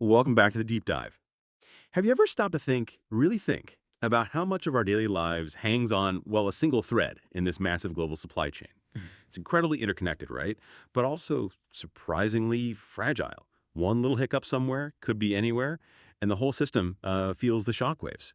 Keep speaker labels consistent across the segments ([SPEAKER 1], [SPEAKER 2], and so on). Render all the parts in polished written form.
[SPEAKER 1] Welcome back to the deep dive. Have you ever stopped to think, really think, about how much of our daily lives hangs on, well, a single thread in this massive global supply chain? It's incredibly interconnected, right? But also surprisingly fragile. One little hiccup somewhere could be anywhere, and the whole system feels the shockwaves.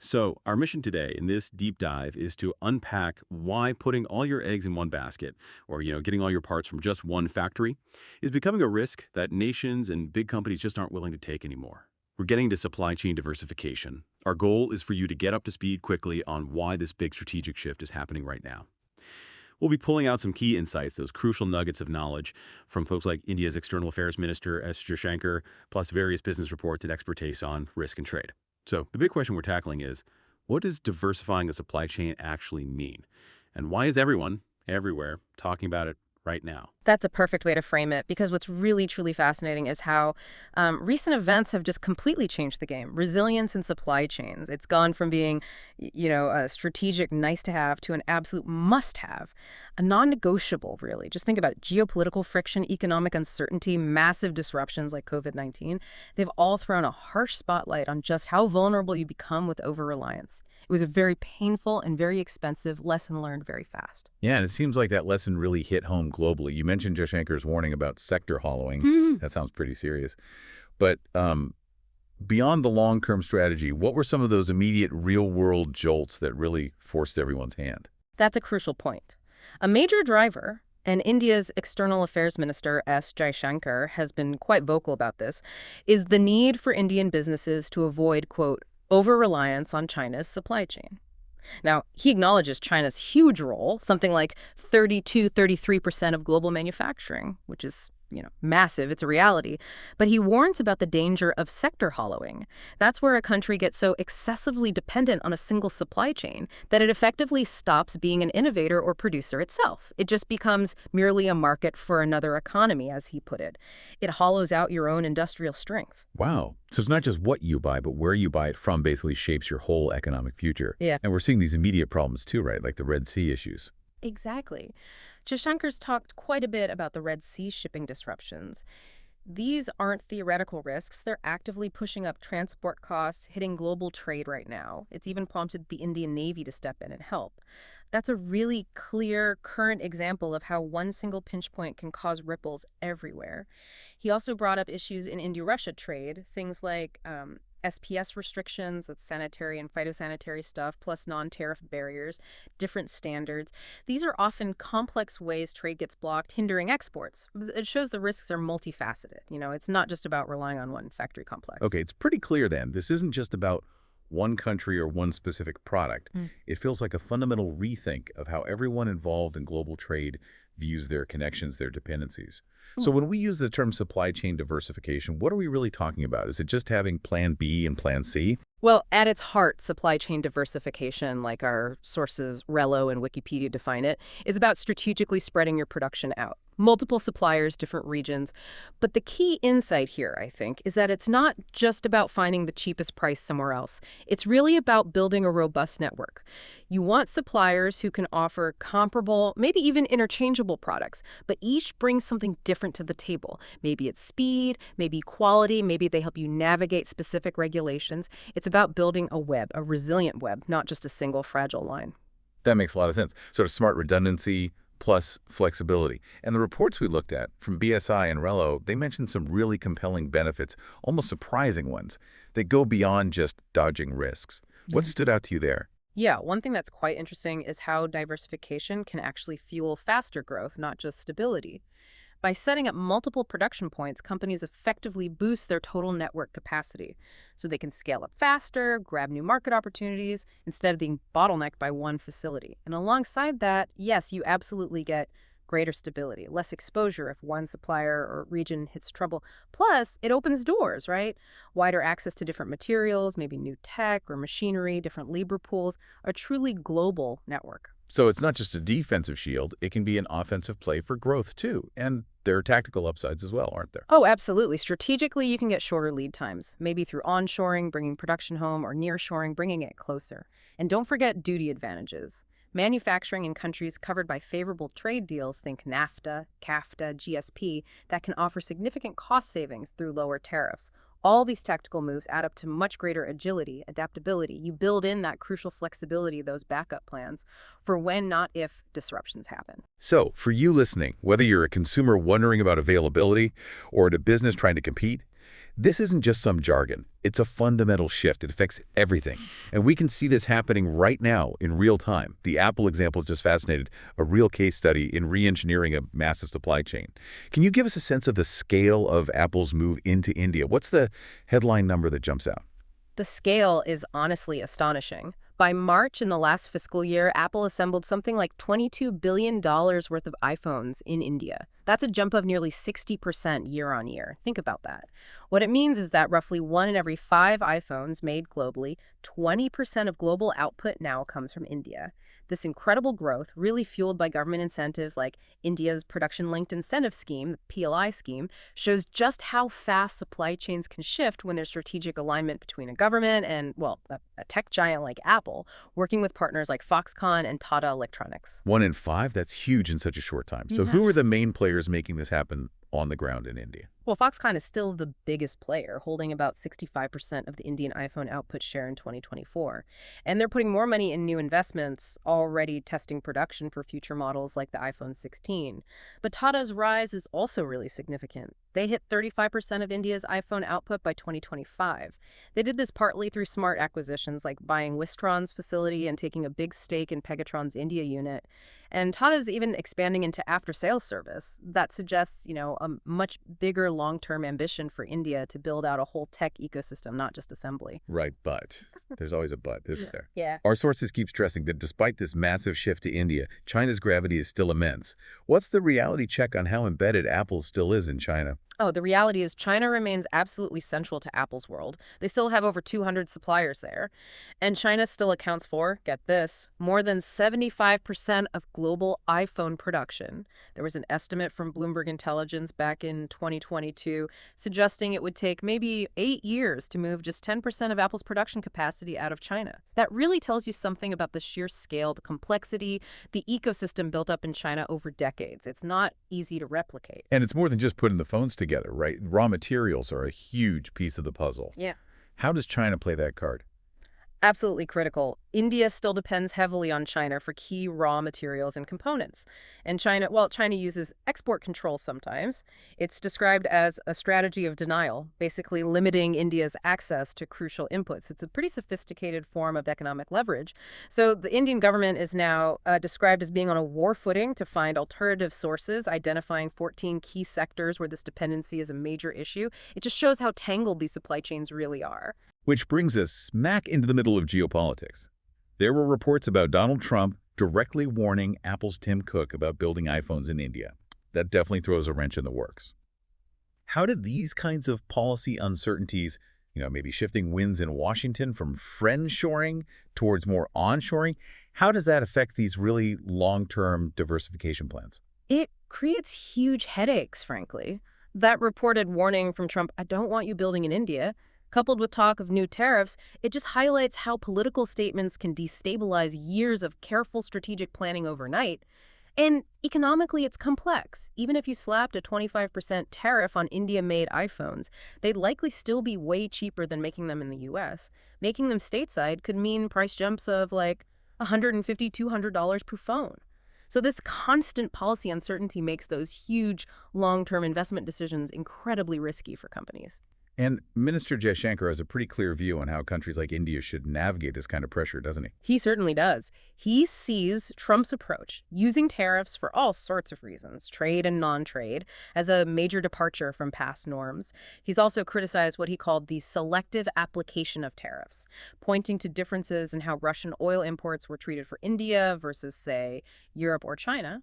[SPEAKER 1] So our mission today in this deep dive is to unpack why putting all your eggs in one basket, or getting all your parts from just one factory, is becoming a risk that nations and big companies just aren't willing to take anymore. We're getting to supply chain diversification. Our goal is for you to get up to speed quickly on why this big strategic shift is happening right now. We'll be pulling out some key insights, those crucial nuggets of knowledge from folks like India's External Affairs Minister, S. Jaishankar, plus various business reports and expertise on risk and trade. So the big question we're tackling is, what does diversifying a supply chain actually mean? And why is everyone, everywhere, talking about it right now?
[SPEAKER 2] That's a perfect way to frame it, because what's really, truly fascinating is how recent events have just completely changed the game. Resilience in supply chains. It's gone from being, a strategic nice-to-have to an absolute must-have, a non-negotiable, really. Just think about it. Geopolitical friction, economic uncertainty, massive disruptions like COVID-19. They've all thrown a harsh spotlight on just how vulnerable you become with over-reliance. It was a very painful and very expensive lesson learned very fast.
[SPEAKER 3] Yeah, and it seems like that lesson really hit home globally. You mentioned Jaishankar's warning about sector hollowing. That sounds pretty serious. But beyond the long-term strategy, what were some of those immediate real-world jolts that really forced everyone's hand?
[SPEAKER 2] That's a crucial point. A major driver, and India's External Affairs Minister, S. Jaishankar, has been quite vocal about this, is the need for Indian businesses to avoid, quote, over-reliance on China's supply chain. Now, he acknowledges China's huge role, something like 33% of global manufacturing, which is, massive. It's a reality. But he warns about the danger of sector hollowing. That's where a country gets so excessively dependent on a single supply chain that it effectively stops being an innovator or producer itself. It just becomes merely a market for another economy, as he put it. It hollows out your own industrial strength.
[SPEAKER 3] Wow. So it's not just what you buy, but where you buy it from basically shapes your whole economic future.
[SPEAKER 2] Yeah.
[SPEAKER 3] And we're seeing these immediate problems too, right? Like the Red Sea issues.
[SPEAKER 2] Exactly. Jashankar's talked quite a bit about the Red Sea shipping disruptions. These aren't theoretical risks. They're actively pushing up transport costs, hitting global trade right now. It's even prompted the Indian Navy to step in and help. That's a really clear, current example of how one single pinch point can cause ripples everywhere. He also brought up issues in India-Russia trade, things like SPS restrictions, that's sanitary and phytosanitary stuff, plus non-tariff barriers, different standards. These are often complex ways trade gets blocked, hindering exports. It shows the risks are multifaceted. It's not just about relying on one factory complex.
[SPEAKER 3] Okay, it's pretty clear then. This isn't just about one country or one specific product. It feels like a fundamental rethink of how everyone involved in global trade views their connections, their dependencies. So when we use the term supply chain diversification, what are we really talking about? Is it just having plan B and plan C?
[SPEAKER 2] Well, at its heart, supply chain diversification, like our sources Relo and Wikipedia define it, is about strategically spreading your production out. Multiple suppliers, different regions. But the key insight here, I think, is that it's not just about finding the cheapest price somewhere else. It's really about building a robust network. You want suppliers who can offer comparable, maybe even interchangeable products, but each brings something different to the table. Maybe it's speed, maybe quality, maybe they help you navigate specific regulations. It's about building a web, a resilient web, not just a single fragile line.
[SPEAKER 3] That makes a lot of sense. Sort of smart redundancy plus flexibility. And the reports we looked at from BSI and Relo, they mentioned some really compelling benefits, almost surprising ones, that go beyond just dodging risks. What stood out to you there?
[SPEAKER 2] Yeah, one thing that's quite interesting is how diversification can actually fuel faster growth, not just stability. By setting up multiple production points, companies effectively boost their total network capacity so they can scale up faster, grab new market opportunities, instead of being bottlenecked by one facility. And alongside that, yes, you absolutely get greater stability, less exposure if one supplier or region hits trouble. Plus, it opens doors, right? Wider access to different materials, maybe new tech or machinery, different labor pools, a truly global network.
[SPEAKER 3] So it's not just a defensive shield, it can be an offensive play for growth too. And there are tactical upsides as well, aren't there?
[SPEAKER 2] Oh, absolutely. Strategically, you can get shorter lead times, maybe through onshoring, bringing production home, or nearshoring, bringing it closer. And don't forget duty advantages. Manufacturing in countries covered by favorable trade deals, think NAFTA, CAFTA, GSP, that can offer significant cost savings through lower tariffs. All these tactical moves add up to much greater agility, adaptability. You build in that crucial flexibility, those backup plans, for when, not if, disruptions happen.
[SPEAKER 3] So, for you listening, whether you're a consumer wondering about availability or at a business trying to compete, this isn't just some jargon. It's a fundamental shift. It affects everything. And we can see this happening right now in real time. The Apple example is just fascinating, a real case study in re-engineering a massive supply chain. Can you give us a sense of the scale of Apple's move into India? What's the headline number that jumps out?
[SPEAKER 2] The scale is honestly astonishing. By March in the last fiscal year, Apple assembled something like $22 billion worth of iPhones in India. That's a jump of nearly 60% year on year. Think about that. What it means is that roughly 1 in every 5 iPhones made globally, 20% of global output now comes from India. This incredible growth, really fueled by government incentives like India's Production-Linked Incentive Scheme, the PLI scheme, shows just how fast supply chains can shift when there's strategic alignment between a government and, well, a tech giant like Apple, working with partners like Foxconn and Tata Electronics.
[SPEAKER 3] 1 in 5? That's huge in such a short time. So who are the main players making this happen on the ground in India?
[SPEAKER 2] Well, Foxconn is still the biggest player, holding about 65% of the Indian iPhone output share in 2024. And they're putting more money in new investments, already testing production for future models like the iPhone 16. But Tata's rise is also really significant. They hit 35% of India's iPhone output by 2025. They did this partly through smart acquisitions like buying Wistron's facility and taking a big stake in Pegatron's India unit. And Tata's even expanding into after-sales service. That suggests, a much bigger long-term ambition for India to build out a whole tech ecosystem, not just assembly.
[SPEAKER 3] Right, but there's always a but, isn't there?
[SPEAKER 2] Yeah.
[SPEAKER 3] Our sources keep stressing that despite this massive shift to India, China's gravity is still immense. What's the reality check on how embedded Apple still is in China?
[SPEAKER 2] Oh, the reality is China remains absolutely central to Apple's world. They still have over 200 suppliers there. And China still accounts for, get this, more than 75% of global iPhone production. There was an estimate from Bloomberg Intelligence back in 2022 suggesting it would take maybe 8 years to move just 10% of Apple's production capacity out of China. That really tells you something about the sheer scale, the complexity, the ecosystem built up in China over decades. It's not easy to replicate.
[SPEAKER 3] And it's more than just putting the phones together, right? Raw materials are a huge piece of the puzzle.
[SPEAKER 2] Yeah.
[SPEAKER 3] How does China play that card?
[SPEAKER 2] Absolutely critical. India still depends heavily on China for key raw materials and components. And China uses export controls sometimes. It's described as a strategy of denial, basically limiting India's access to crucial inputs. It's a pretty sophisticated form of economic leverage. So the Indian government is now described as being on a war footing to find alternative sources, identifying 14 key sectors where this dependency is a major issue. It just shows how tangled these supply chains really are.
[SPEAKER 3] Which brings us smack into the middle of geopolitics. There were reports about Donald Trump directly warning Apple's Tim Cook about building iPhones in India. That definitely throws a wrench in the works. How did these kinds of policy uncertainties, maybe shifting winds in Washington from friend-shoring towards more onshoring, how does that affect these really long-term diversification plans?
[SPEAKER 2] It creates huge headaches, frankly. That reported warning from Trump, I don't want you building in India, coupled with talk of new tariffs, it just highlights how political statements can destabilize years of careful strategic planning overnight. And economically, it's complex. Even if you slapped a 25% tariff on India-made iPhones, they'd likely still be way cheaper than making them in the U.S. Making them stateside could mean price jumps of like $150, $200 per phone. So this constant policy uncertainty makes those huge long-term investment decisions incredibly risky for companies.
[SPEAKER 3] And Minister Jaishankar has a pretty clear view on how countries like India should navigate this kind of pressure, doesn't he?
[SPEAKER 2] He certainly does. He sees Trump's approach, using tariffs for all sorts of reasons, trade and non-trade, as a major departure from past norms. He's also criticized what he called the selective application of tariffs, pointing to differences in how Russian oil imports were treated for India versus, say, Europe or China.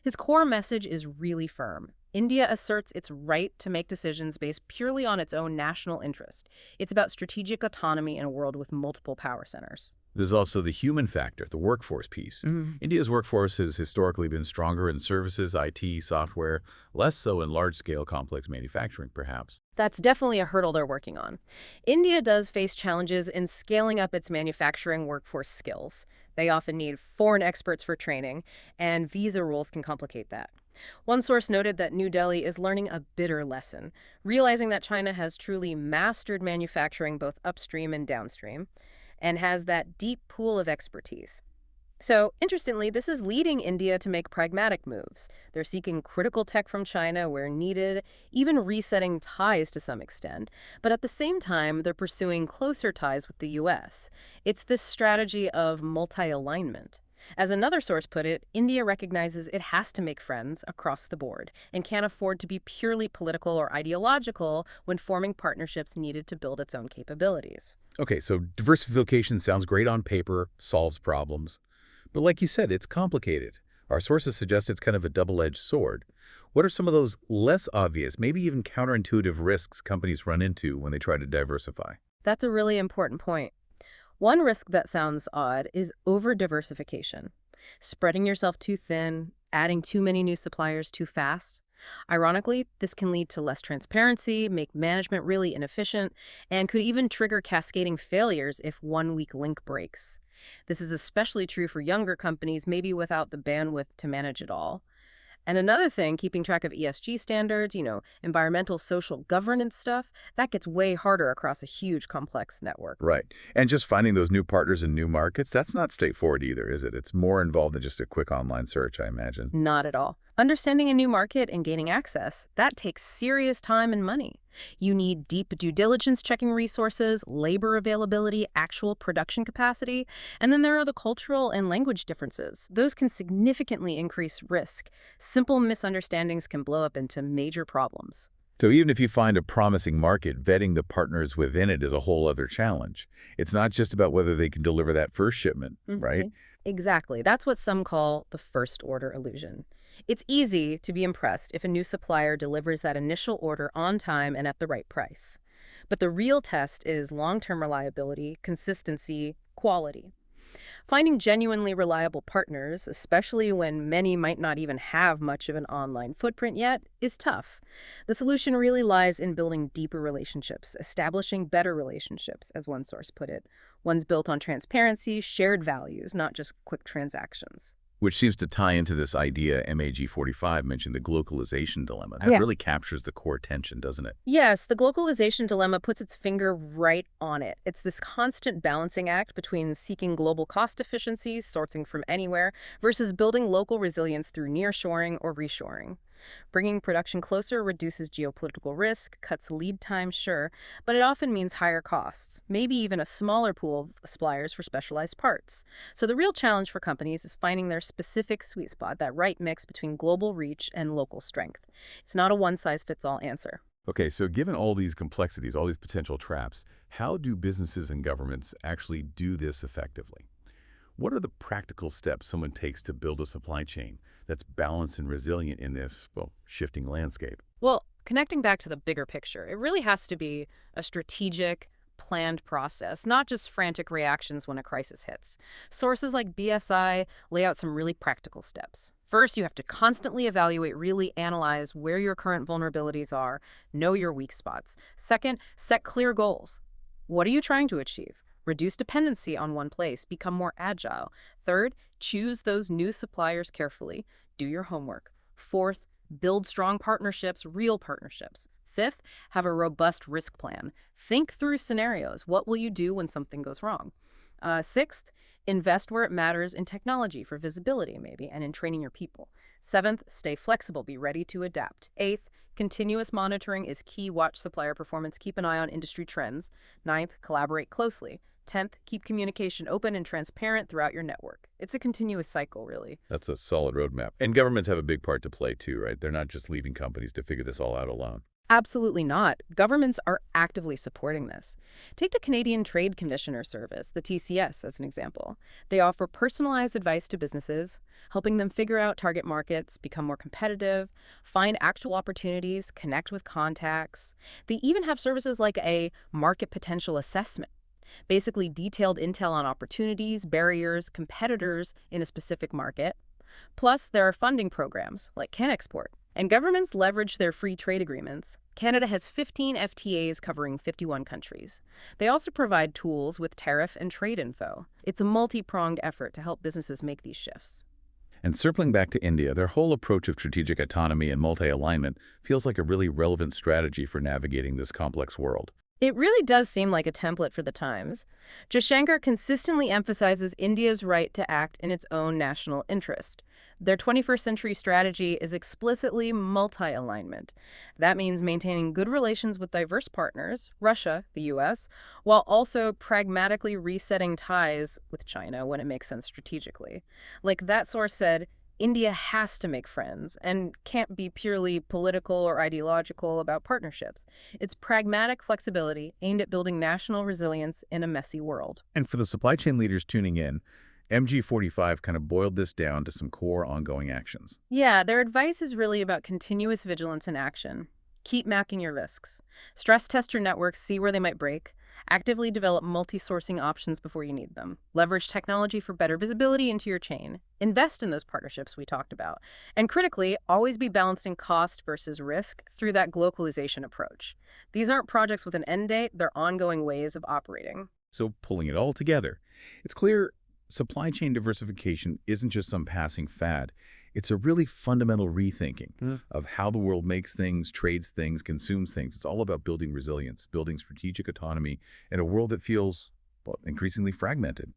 [SPEAKER 2] His core message is really firm. India asserts its right to make decisions based purely on its own national interest. It's about strategic autonomy in a world with multiple power centers.
[SPEAKER 3] There's also the human factor, the workforce piece. India's workforce has historically been stronger in services, IT, software, less so in large-scale complex manufacturing, perhaps.
[SPEAKER 2] That's definitely a hurdle they're working on. India does face challenges in scaling up its manufacturing workforce skills. They often need foreign experts for training, and visa rules can complicate that. One source noted that New Delhi is learning a bitter lesson, realizing that China has truly mastered manufacturing both upstream and downstream, and has that deep pool of expertise. So, interestingly, this is leading India to make pragmatic moves. They're seeking critical tech from China where needed, even resetting ties to some extent. But at the same time, they're pursuing closer ties with the U.S. It's this strategy of multi-alignment. As another source put it, India recognizes it has to make friends across the board and can't afford to be purely political or ideological when forming partnerships needed to build its own capabilities.
[SPEAKER 3] Okay, so diversification sounds great on paper, solves problems. But like you said, it's complicated. Our sources suggest it's kind of a double-edged sword. What are some of those less obvious, maybe even counterintuitive risks companies run into when they try to diversify?
[SPEAKER 2] That's a really important point. One risk that sounds odd is over-diversification. Spreading yourself too thin, adding too many new suppliers too fast. Ironically, this can lead to less transparency, make management really inefficient, and could even trigger cascading failures if one weak link breaks. This is especially true for younger companies, maybe without the bandwidth to manage it all. And another thing, keeping track of ESG standards, environmental, social governance stuff, that gets way harder across a huge, complex network.
[SPEAKER 3] Right. And just finding those new partners in new markets, that's not straightforward either, is it? It's more involved than just a quick online search, I imagine.
[SPEAKER 2] Not at all. Understanding a new market and gaining access, that takes serious time and money. You need deep due diligence checking resources, labor availability, actual production capacity, and then there are the cultural and language differences. Those can significantly increase risk. Simple misunderstandings can blow up into major problems.
[SPEAKER 3] So even if you find a promising market, vetting the partners within it is a whole other challenge. It's not just about whether they can deliver that first shipment, right?
[SPEAKER 2] Exactly. That's what some call the first order illusion. It's easy to be impressed if a new supplier delivers that initial order on time and at the right price. But the real test is long-term reliability, consistency, quality. Finding genuinely reliable partners, especially when many might not even have much of an online footprint yet, is tough. The solution really lies in building deeper relationships, establishing better relationships, as one source put it. Ones built on transparency, shared values, not just quick transactions.
[SPEAKER 3] Which seems to tie into this idea MAG45 mentioned, the globalization dilemma. That really captures the core tension, doesn't it?
[SPEAKER 2] Yes, the globalization dilemma puts its finger right on it. It's this constant balancing act between seeking global cost efficiencies, sourcing from anywhere, versus building local resilience through nearshoring or reshoring. Bringing production closer reduces geopolitical risk, cuts lead time, sure, but it often means higher costs, maybe even a smaller pool of suppliers for specialized parts. So the real challenge for companies is finding their specific sweet spot, that right mix between global reach and local strength. It's not a one-size-fits-all answer.
[SPEAKER 3] Okay, so given all these complexities, all these potential traps, how do businesses and governments actually do this effectively? What are the practical steps someone takes to build a supply chain that's balanced and resilient in this, well, shifting landscape?
[SPEAKER 2] Well, connecting back to the bigger picture, it really has to be a strategic, planned process, not just frantic reactions when a crisis hits. Sources like BSI lay out some really practical steps. First, you have to constantly evaluate, really analyze where your current vulnerabilities are, know your weak spots. Second, set clear goals. What are you trying to achieve? Reduce dependency on one place, become more agile. Third, choose those new suppliers carefully. Do your homework. Fourth, build strong partnerships, real partnerships. Fifth, have a robust risk plan. Think through scenarios. What will you do when something goes wrong? Sixth, invest where it matters in technology for visibility, maybe, and in training your people. Seventh, stay flexible, be ready to adapt. Eighth, continuous monitoring is key. Watch supplier performance, keep an eye on industry trends. Ninth, collaborate closely. 10th, keep communication open and transparent throughout your network. It's a continuous cycle, really.
[SPEAKER 3] That's a solid roadmap. And governments have a big part to play too, right? They're not just leaving companies to figure this all out alone.
[SPEAKER 2] Absolutely not. Governments are actively supporting this. Take the Canadian Trade Commissioner Service, the TCS, as an example. They offer personalized advice to businesses, helping them figure out target markets, become more competitive, find actual opportunities, connect with contacts. They even have services like a market potential assessment, basically detailed intel on opportunities, barriers, competitors in a specific market. Plus, there are funding programs like CanExport. And governments leverage their free trade agreements. Canada has 15 FTAs covering 51 countries. They also provide tools with tariff and trade info. It's a multi-pronged effort to help businesses make these shifts.
[SPEAKER 3] And circling back to India, their whole approach of strategic autonomy and multi-alignment feels like a really relevant strategy for navigating this complex world.
[SPEAKER 2] It really does seem like a template for the times. Jaishankar consistently emphasizes India's right to act in its own national interest. Their 21st century strategy is explicitly multi-alignment. That means maintaining good relations with diverse partners, Russia, the US, while also pragmatically resetting ties with China when it makes sense strategically. Like that source said, India has to make friends and can't be purely political or ideological about partnerships. It's pragmatic flexibility aimed at building national resilience in a messy world.
[SPEAKER 3] And for the supply chain leaders tuning in, MG45 kind of boiled this down to some core ongoing actions.
[SPEAKER 2] Yeah, their advice is really about continuous vigilance and action. Keep mapping your risks. Stress test your networks, see where they might break. Actively develop multi-sourcing options before you need them. Leverage technology for better visibility into your chain. Invest in those partnerships we talked about. And critically, always be balancing cost versus risk through that globalization approach. These aren't projects with an end date, they're ongoing ways of operating.
[SPEAKER 3] So pulling it all together, it's clear supply chain diversification isn't just some passing fad. It's a really fundamental rethinking of how the world makes things, trades things, consumes things. It's all about building resilience, building strategic autonomy in a world that feels, well, increasingly fragmented.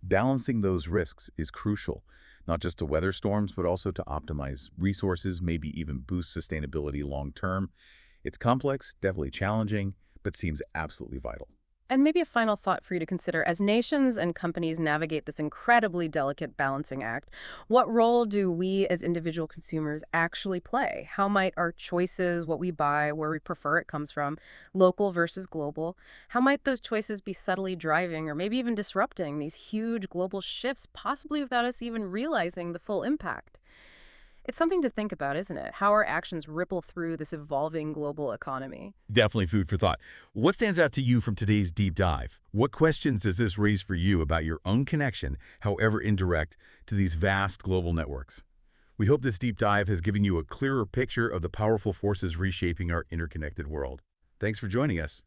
[SPEAKER 3] Balancing those risks is crucial, not just to weather storms, but also to optimize resources, maybe even boost sustainability long term. It's complex, definitely challenging, but seems absolutely vital.
[SPEAKER 2] And maybe a final thought for you to consider. As nations and companies navigate this incredibly delicate balancing act, what role do we as individual consumers actually play? How might our choices, what we buy, where we prefer it comes from, local versus global, how might those choices be subtly driving or maybe even disrupting these huge global shifts, possibly without us even realizing the full impact? It's something to think about, isn't it? How our actions ripple through this evolving global economy.
[SPEAKER 1] Definitely food for thought. What stands out to you from today's deep dive? What questions does this raise for you about your own connection, however indirect, to these vast global networks? We hope this deep dive has given you a clearer picture of the powerful forces reshaping our interconnected world. Thanks for joining us.